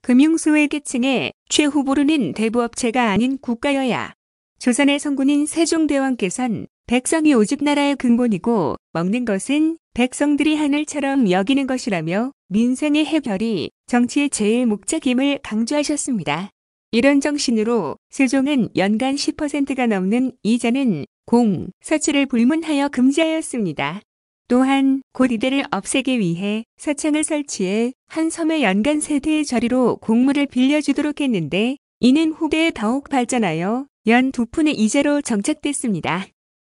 금융소외계층의 최후보로는 대부업체가 아닌 국가여야. 조선의 성군인 세종대왕께선 백성이 오직 나라의 근본이고 먹는 것은 백성들이 하늘처럼 여기는 것이라며 민생의 해결이 정치의 제일 목적임을 강조하셨습니다. 이런 정신으로 세종은 연간 10%가 넘는 이자는 공, 서치를 불문하여 금지하였습니다. 또한 고리대를 없애기 위해 서창을 설치해 한 섬에 연간 3대의 저리로 곡물을 빌려주도록 했는데 이는 후대에 더욱 발전하여 연 2푼의 이자로 정착됐습니다.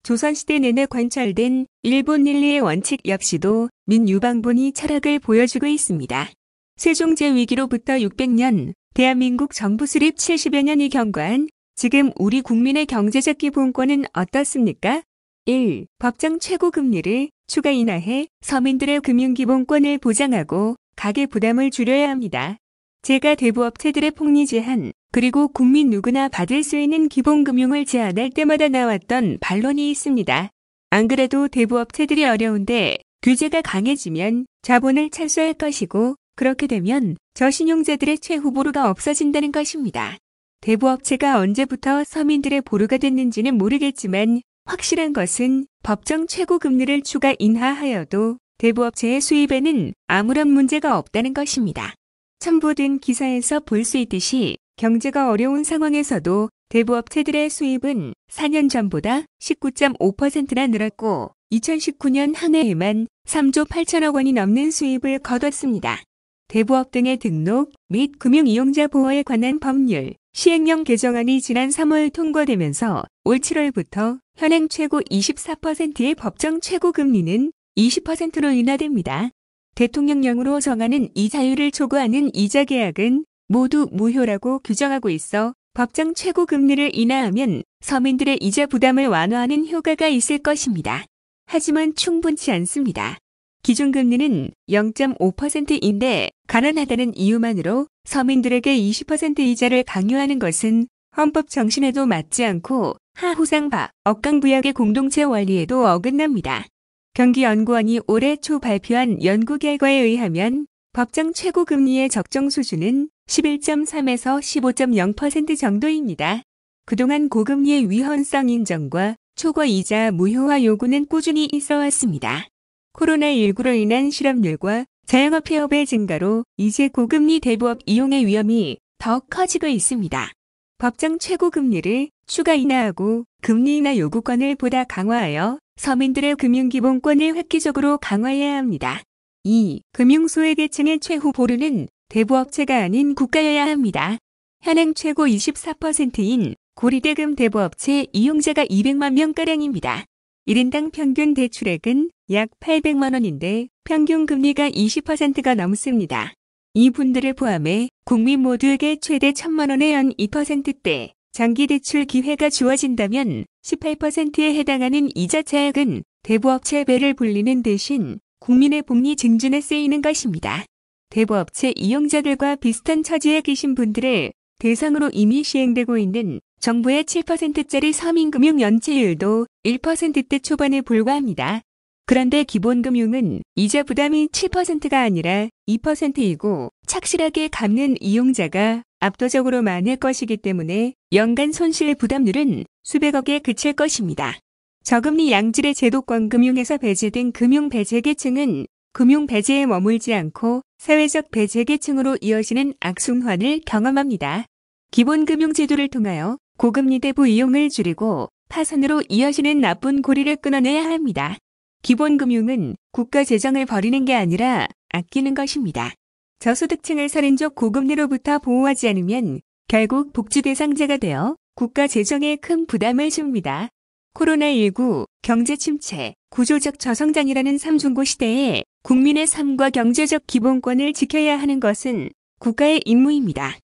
조선시대 내내 관철된 일본 릴리의 원칙 역시도 민유방본이 철학을 보여주고 있습니다. 세종제 위기로부터 600년, 대한민국 정부 수립 70여 년이 경과한 지금 우리 국민의 경제적 기본권은 어떻습니까? 1. 법정 최고금리를 추가 인하해 서민들의 금융기본권을 보장하고 가계 부담을 줄여야 합니다. 제가 대부업체들의 폭리 제한, 그리고 국민 누구나 받을 수 있는 기본금융을 제한할 때마다 나왔던 반론이 있습니다. 안 그래도 대부업체들이 어려운데 규제가 강해지면 자본을 철수할 것이고 그렇게 되면 저신용자들의 최후보로가 없어진다는 것입니다. 대부업체가 언제부터 서민들의 보루가 됐는지는 모르겠지만 확실한 것은 법정 최고금리를 추가 인하하여도 대부업체의 수입에는 아무런 문제가 없다는 것입니다. 첨부된 기사에서 볼 수 있듯이 경제가 어려운 상황에서도 대부업체들의 수입은 4년 전보다 19.5%나 늘었고 2019년 한 해에만 3조 8천억 원이 넘는 수입을 거뒀습니다. 대부업 등의 등록 및 금융이용자 보호에 관한 법률, 시행령 개정안이 지난 3월 통과되면서 올 7월부터 현행 최고 24%의 법정 최고금리는 20%로 인하됩니다. 대통령령으로 정하는 이자율을 초과하는 이자 계약은 모두 무효라고 규정하고 있어 법정 최고금리를 인하하면 서민들의 이자 부담을 완화하는 효과가 있을 것입니다. 하지만 충분치 않습니다. 기준금리는 0.5%인데 가난하다는 이유만으로 서민들에게 20% 이자를 강요하는 것은 헌법 정신에도 맞지 않고 하후상파, 억강부약의 공동체 원리에도 어긋납니다. 경기연구원이 올해 초 발표한 연구 결과에 의하면 법정 최고금리의 적정 수준은 11.3에서 15.0% 정도입니다. 그동안 고금리의 위헌성 인정과 초과이자 무효화 요구는 꾸준히 있어 왔습니다. 코로나19로 인한 실업률과 자영업폐업의 증가로 이제 고금리 대부업 이용의 위험이 더 커지고 있습니다. 법정 최고금리를 추가 인하하고 금리 인하 요구권을 보다 강화하여 서민들의 금융기본권을 획기적으로 강화해야 합니다. 2. 금융소외계층의 최후보로는 대부업체가 아닌 국가여야 합니다. 현행 최고 24%인 고리대금 대부업체 이용자가 200만 명가량입니다. 1인당 평균 대출액은 약 800만 원인데 평균 금리가 20%가 넘습니다. 이분들을 포함해 국민 모두에게 최대 1,000만 원의 연 2%대 장기 대출 기회가 주어진다면 18%에 해당하는 이자 차액은 대부업체 배를 불리는 대신 국민의 복리 증진에 쓰이는 것입니다. 대부업체 이용자들과 비슷한 처지에 계신 분들을 대상으로 이미 시행되고 있는 정부의 7%짜리 서민금융 연체율도 1%대 초반에 불과합니다. 그런데 기본금융은 이자 부담이 7%가 아니라 2%이고 착실하게 갚는 이용자가 압도적으로 많을 것이기 때문에 연간 손실 부담률은 수백억에 그칠 것입니다. 저금리 양질의 제도권 금융에서 배제된 금융 배제계층은 금융 배제에 머물지 않고 사회적 배제계층으로 이어지는 악순환을 경험합니다. 기본금융제도를 통하여 고금리 대부 이용을 줄이고 파산으로 이어지는 나쁜 고리를 끊어내야 합니다. 기본금융은 국가 재정을 버리는 게 아니라 아끼는 것입니다. 저소득층을 살인적 고금리로부터 보호하지 않으면 결국 복지 대상자가 되어 국가 재정에 큰 부담을 줍니다. 코로나19, 경제 침체, 구조적 저성장이라는 삼중고 시대에 국민의 삶과 경제적 기본권을 지켜야 하는 것은 국가의 임무입니다.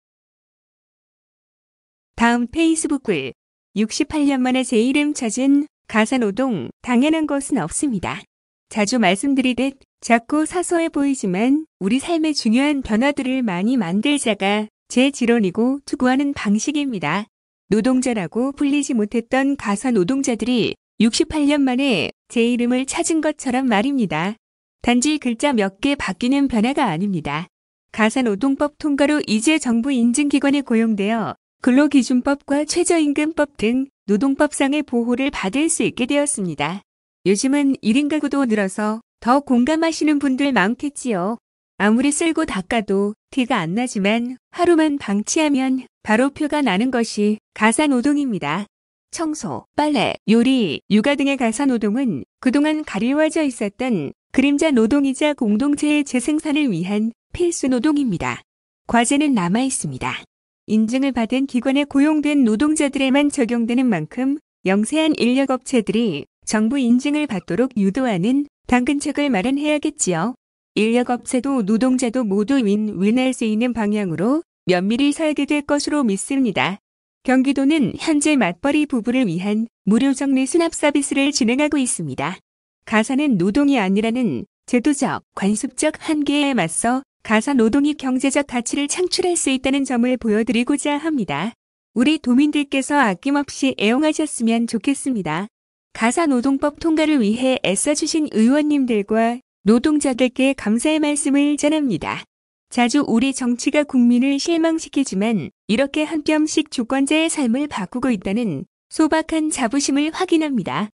다음 페이스북 글 68년 만에 제 이름 찾은 가사노동 당연한 것은 없습니다. 자주 말씀드리듯 작고 사소해 보이지만 우리 삶의 중요한 변화들을 많이 만들자가 제 지론이고 투구하는 방식입니다. 노동자라고 불리지 못했던 가사 노동자들이 68년 만에 제 이름을 찾은 것처럼 말입니다. 단지 글자 몇 개 바뀌는 변화가 아닙니다. 가사노동법 통과로 이제 정부 인증기관에 고용되어 근로기준법과 최저임금법 등 노동법상의 보호를 받을 수 있게 되었습니다. 요즘은 1인 가구도 늘어서 더 공감하시는 분들 많겠지요. 아무리 쓸고 닦아도 티가 안 나지만 하루만 방치하면 바로 표가 나는 것이 가사노동입니다. 청소, 빨래, 요리, 육아 등의 가사노동은 그동안 가리워져 있었던 그림자 노동이자 공동체의 재생산을 위한 필수 노동입니다. 과제는 남아 있습니다. 인증을 받은 기관에 고용된 노동자들에만 적용되는 만큼 영세한 인력업체들이 정부 인증을 받도록 유도하는 당근책을 마련해야겠지요. 인력업체도 노동자도 모두 윈윈할 수 있는 방향으로 면밀히 설계될 것으로 믿습니다. 경기도는 현재 맞벌이 부부를 위한 무료 정리 수납 서비스를 진행하고 있습니다. 가사는 노동이 아니라는 제도적, 관습적 한계에 맞서 가사 노동이 경제적 가치를 창출할 수 있다는 점을 보여드리고자 합니다. 우리 도민들께서 아낌없이 애용하셨으면 좋겠습니다. 가사노동법 통과를 위해 애써주신 의원님들과 노동자들께 감사의 말씀을 전합니다. 자주 우리 정치가 국민을 실망시키지만 이렇게 한 뼘씩 주권자의 삶을 바꾸고 있다는 소박한 자부심을 확인합니다.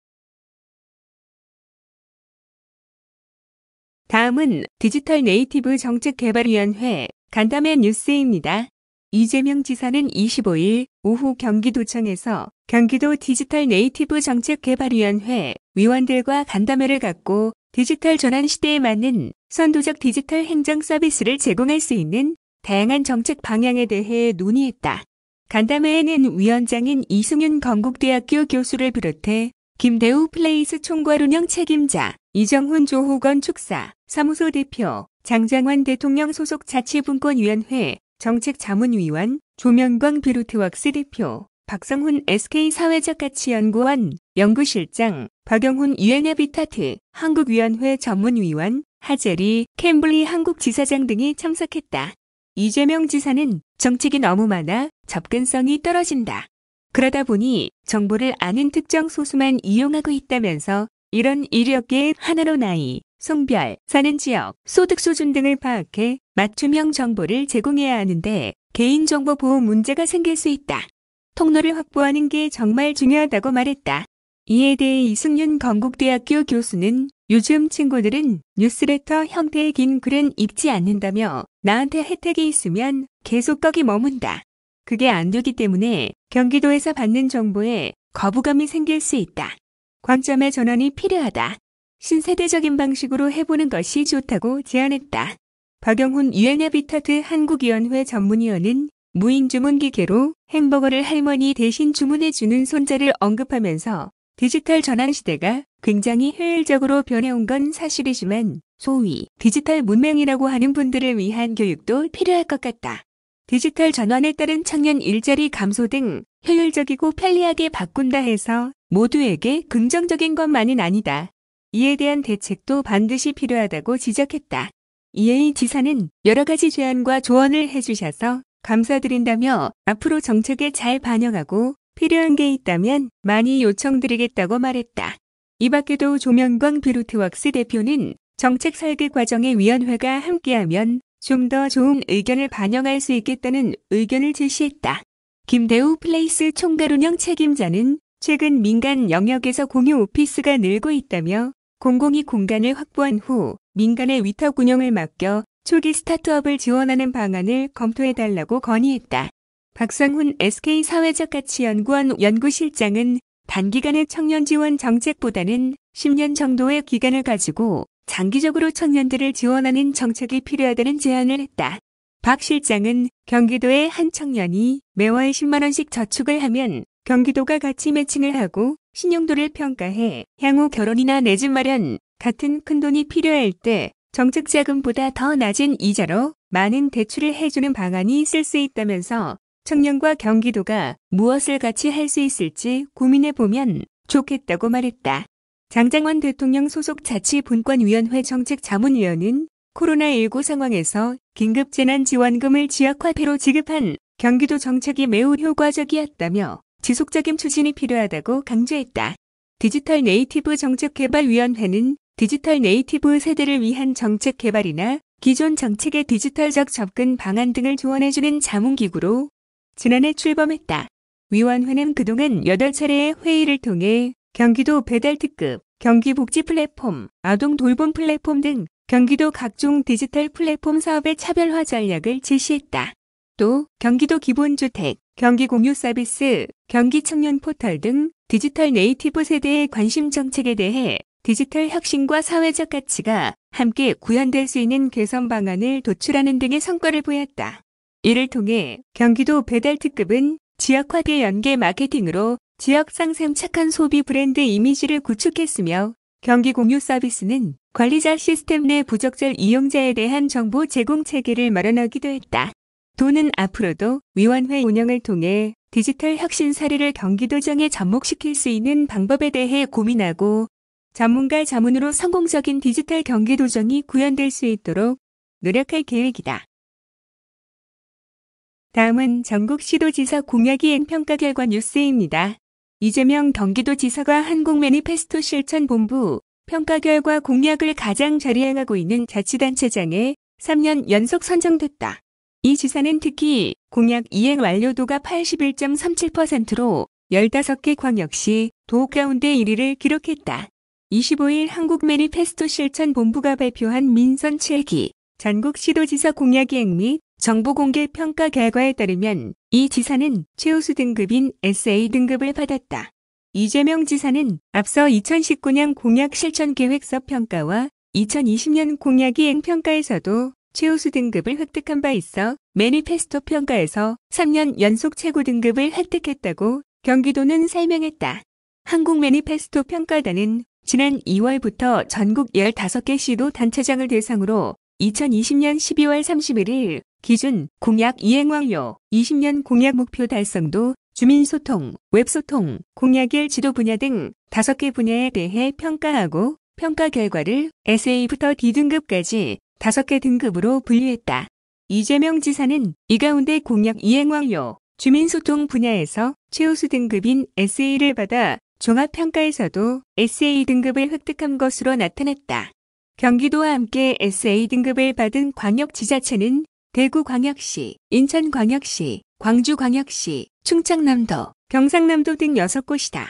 다음은 디지털 네이티브 정책개발위원회 간담회 뉴스입니다. 이재명 지사는 25일 오후 경기도청에서 경기도 디지털 네이티브 정책개발위원회 위원들과 간담회를 갖고 디지털 전환 시대에 맞는 선도적 디지털 행정 서비스를 제공할 수 있는 다양한 정책 방향에 대해 논의했다. 간담회에는 위원장인 이승윤 건국대학교 교수를 비롯해 김대우 플레이스 총괄 운영 책임자, 이정훈 조호건 축사, 사무소 대표, 장장환 대통령 소속 자치분권위원회 정책자문위원, 조명광 비루트웍스 대표, 박성훈 SK사회적가치연구원 연구실장, 박영훈 유엔하비타트 한국위원회 전문위원, 하제리 캠블리 한국지사장 등이 참석했다. 이재명 지사는 정책이 너무 많아 접근성이 떨어진다. 그러다 보니 정보를 아는 특정 소수만 이용하고 있다면서 이런 인력계의 하나로 나이, 성별, 사는 지역, 소득 수준 등을 파악해 맞춤형 정보를 제공해야 하는데 개인정보 보호 문제가 생길 수 있다. 통로를 확보하는 게 정말 중요하다고 말했다. 이에 대해 이승윤 건국대학교 교수는 요즘 친구들은 뉴스레터 형태의 긴 글은 읽지 않는다며 나한테 혜택이 있으면 계속 거기 머문다. 그게 안 되기 때문에 경기도에서 받는 정보에 거부감이 생길 수 있다. 관점의 전환이 필요하다. 신세대적인 방식으로 해보는 것이 좋다고 제안했다. 박영훈 유엔하비타트 한국위원회 전문위원은 무인 주문 기계로 햄버거를 할머니 대신 주문해주는 손자를 언급하면서 디지털 전환 시대가 굉장히 효율적으로 변해온 건 사실이지만 소위 디지털 문맹이라고 하는 분들을 위한 교육도 필요할 것 같다. 디지털 전환에 따른 청년 일자리 감소 등 효율적이고 편리하게 바꾼다 해서 모두에게 긍정적인 것만은 아니다. 이에 대한 대책도 반드시 필요하다고 지적했다. 이에 지사는 여러 가지 제안과 조언을 해주셔서 감사드린다며 앞으로 정책에 잘 반영하고 필요한 게 있다면 많이 요청드리겠다고 말했다. 이 밖에도 조명광 비루트웍스 대표는 정책 설계 과정에 위원회가 함께하면 좀 더 좋은 의견을 반영할 수 있겠다는 의견을 제시했다. 김대우 플레이스 총괄 운영 책임자는 최근 민간 영역에서 공유 오피스가 늘고 있다며 공공이 공간을 확보한 후 민간의 위탁 운영을 맡겨 초기 스타트업을 지원하는 방안을 검토해달라고 건의했다. 박성훈 SK사회적가치연구원 연구실장은 단기간의 청년 지원 정책보다는 10년 정도의 기간을 가지고 장기적으로 청년들을 지원하는 정책이 필요하다는 제안을 했다. 박 실장은 경기도의 한 청년이 매월 10만 원씩 저축을 하면 경기도가 같이 매칭을 하고 신용도를 평가해 향후 결혼이나 내 집 마련 같은 큰돈이 필요할 때 정책 자금보다 더 낮은 이자로 많은 대출을 해주는 방안이 있을 수 있다면서 청년과 경기도가 무엇을 같이 할 수 있을지 고민해보면 좋겠다고 말했다. 장장환 대통령 소속 자치분권위원회 정책자문위원은 코로나19 상황에서 긴급재난지원금을 지역화폐로 지급한 경기도 정책이 매우 효과적이었다며 지속적인 추진이 필요하다고 강조했다. 디지털 네이티브 정책개발위원회는 디지털 네이티브 세대를 위한 정책 개발이나 기존 정책의 디지털적 접근 방안 등을 조언해주는 자문기구로 지난해 출범했다. 위원회는 그동안 8차례의 회의를 통해 경기도 배달특급, 경기복지 플랫폼, 아동 돌봄 플랫폼 등 경기도 각종 디지털 플랫폼 사업의 차별화 전략을 제시했다. 또 경기도 기본주택, 경기 공유 서비스, 경기 청년 포털 등 디지털 네이티브 세대의 관심 정책에 대해 디지털 혁신과 사회적 가치가 함께 구현될 수 있는 개선 방안을 도출하는 등의 성과를 보였다. 이를 통해 경기도 배달특급은 지역화계 연계 마케팅으로 지역 상생 착한 소비 브랜드 이미지를 구축했으며 경기 공유 서비스는 관리자 시스템 내 부적절 이용자에 대한 정보 제공 체계를 마련하기도 했다. 도는 앞으로도 위원회 운영을 통해 디지털 혁신 사례를 경기도정에 접목시킬 수 있는 방법에 대해 고민하고 전문가 자문으로 성공적인 디지털 경기도정이 구현될 수 있도록 노력할 계획이다. 다음은 전국시도지사 공약이행 평가 결과 뉴스입니다. 이재명 경기도지사가 한국매니페스토 실천본부 평가 결과 공약을 가장 잘 이행하고 있는 자치단체장에 3년 연속 선정됐다. 이 지사는 특히 공약 이행 완료도가 81.37%로 15개 광역시 도 가운데 1위를 기록했다. 25일 한국매니페스토 실천본부가 발표한 민선 7기 전국시도지사 공약이행 및 정보공개 평가 결과에 따르면 이 지사는 최우수 등급인 SA 등급을 받았다. 이재명 지사는 앞서 2019년 공약 실천 계획서 평가와 2020년 공약이행 평가에서도 최우수 등급을 획득한 바 있어 매니페스토 평가에서 3년 연속 최고 등급을 획득했다고 경기도는 설명했다. 한국 매니페스토 평가단은 지난 2월부터 전국 15개 시도 단체장을 대상으로 2020년 12월 31일 기준 공약 이행 완료, 20년 공약 목표 달성도, 주민소통, 웹소통, 공약일 지도 분야 등 5개 분야에 대해 평가하고 평가 결과를 SA부터 D등급까지 5개 등급으로 분류했다. 이재명 지사는 이 가운데 공약 이행 완료, 주민소통 분야에서 최우수 등급인 SA를 받아 종합평가에서도 SA 등급을 획득한 것으로 나타났다. 경기도와 함께 SA 등급을 받은 광역지자체는 대구광역시, 인천광역시, 광주광역시, 충청남도, 경상남도 등 6곳이다.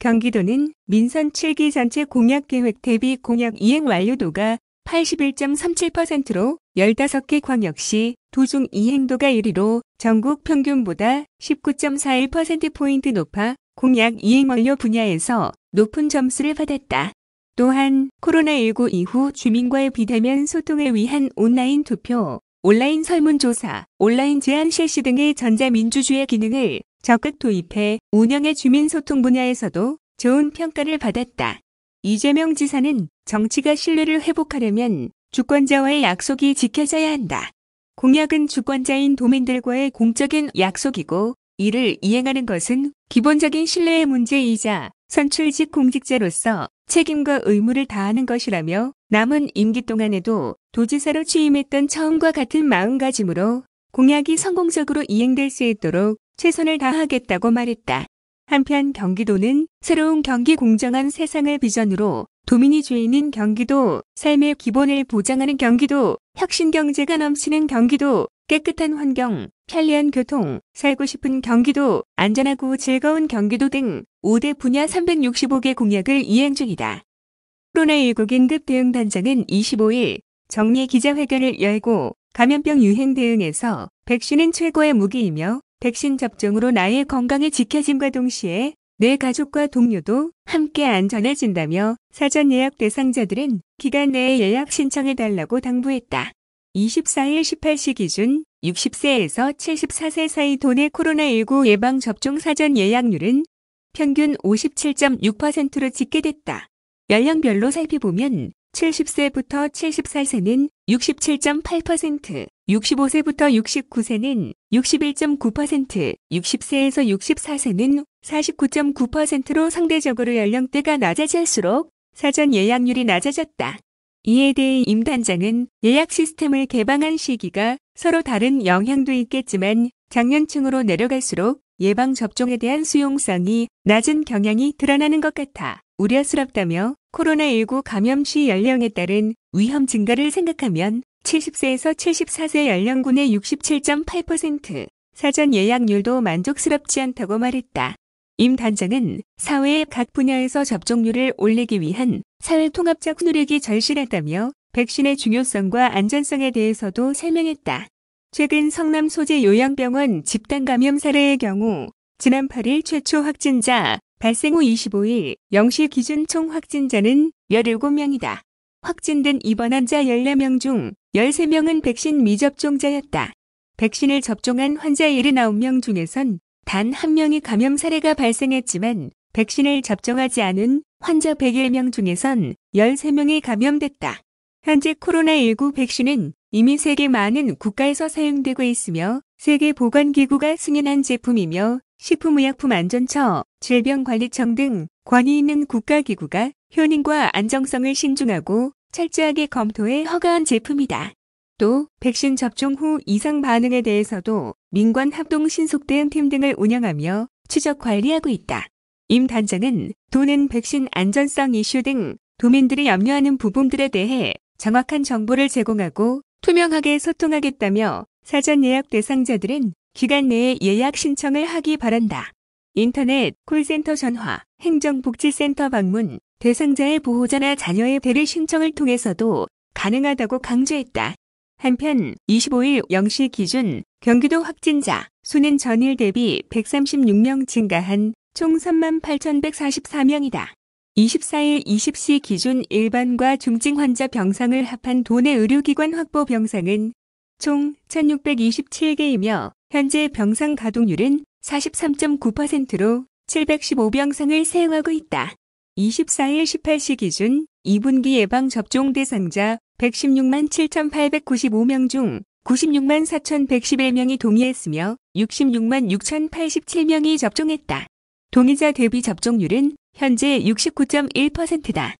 경기도는 민선 7기 전체 공약계획 대비 공약 이행 완료도가 81.37%로 15개 광역시 도중 이행도가 1위로 전국 평균보다 19.41%포인트 높아 공약 이행 완료 분야에서 높은 점수를 받았다. 또한 코로나19 이후 주민과의 비대면 소통을 위한 온라인 투표, 온라인 설문조사, 온라인 제안 실시 등의 전자민주주의 기능을 적극 도입해 운영의 주민소통 분야에서도 좋은 평가를 받았다. 이재명 지사는 정치가 신뢰를 회복하려면 주권자와의 약속이 지켜져야 한다. 공약은 주권자인 도민들과의 공적인 약속이고 이를 이행하는 것은 기본적인 신뢰의 문제이자 선출직 공직자로서 책임과 의무를 다하는 것이라며 남은 임기 동안에도 도지사로 취임했던 처음과 같은 마음가짐으로 공약이 성공적으로 이행될 수 있도록 최선을 다하겠다고 말했다. 한편 경기도는 새로운 경기 공정한 세상을 비전으로 도민이 주인인 경기도, 삶의 기본을 보장하는 경기도, 혁신 경제가 넘치는 경기도, 깨끗한 환경, 편리한 교통, 살고 싶은 경기도, 안전하고 즐거운 경기도 등 5대 분야 365개 공약을 이행 중이다. 코로나19 긴급 대응 단장은 25일 정례 기자회견을 열고 감염병 유행 대응에서 백신은 최고의 무기이며 백신 접종으로 나의 건강이 지켜짐과 동시에 내 가족과 동료도 함께 안전해진다며 사전 예약 대상자들은 기간 내에 예약 신청해달라고 당부했다. 24일 18시 기준 60세에서 74세 사이 도내 코로나19 예방접종 사전 예약률은 평균 57.6%로 집계됐다. 연령별로 살펴보면 70세부터 74세는 67.8%, 65세부터 69세는 61.9%, 60세에서 64세는 49.9%로 상대적으로 연령대가 낮아질수록 사전 예약률이 낮아졌다. 이에 대해 임 단장은 예약 시스템을 개방한 시기가 서로 다른 영향도 있겠지만 장년층으로 내려갈수록 예방접종에 대한 수용성이 낮은 경향이 드러나는 것 같아 우려스럽다며 코로나19 감염 시 연령에 따른 위험 증가를 생각하면 70세에서 74세 연령군의 67.8%, 사전 예약률도 만족스럽지 않다고 말했다. 임 단장은 사회의 각 분야에서 접종률을 올리기 위한 사회통합적 노력이 절실하다며 백신의 중요성과 안전성에 대해서도 설명했다. 최근 성남 소재 요양병원 집단 감염 사례의 경우 지난 8일 최초 확진자 발생 후 25일 0시 기준 총 확진자는 17명이다. 확진된 입원 환자 14명 중 13명은 백신 미접종자였다. 백신을 접종한 환자 79명 중에선 단 1명이 감염 사례가 발생했지만 백신을 접종하지 않은 환자 101명 중에선 13명이 감염됐다. 현재 코로나19 백신은 이미 세계 많은 국가에서 사용되고 있으며 세계보건기구가 승인한 제품이며 식품의약품안전처, 질병관리청 등 권위 있는 국가기구가 효능과 안정성을 신중하고 철저하게 검토해 허가한 제품이다. 또 백신 접종 후 이상 반응에 대해서도 민관 합동 신속 대응팀 등을 운영하며 추적 관리하고 있다. 임 단장은 도는 백신 안전성 이슈 등 도민들이 염려하는 부분들에 대해 정확한 정보를 제공하고 투명하게 소통하겠다며 사전 예약 대상자들은 기간 내에 예약 신청을 하기 바란다. 인터넷, 콜센터 전화, 행정복지센터 방문, 대상자의 보호자나 자녀의 대리 신청을 통해서도 가능하다고 강조했다. 한편 25일 0시 기준 경기도 확진자 수는 전일 대비 136명 증가한 총 38,144명이다. 24일 20시 기준 일반과 중증 환자 병상을 합한 도내 의료기관 확보 병상은 총 1,627개이며 현재 병상 가동률은 43.9%로 715병상을 사용하고 있다. 24일 18시 기준 2분기 예방접종 대상자 116만 7,895명 중 96만 4,111명이 동의했으며 66만 6,087명이 접종했다. 동의자 대비 접종률은 현재 69.1%다.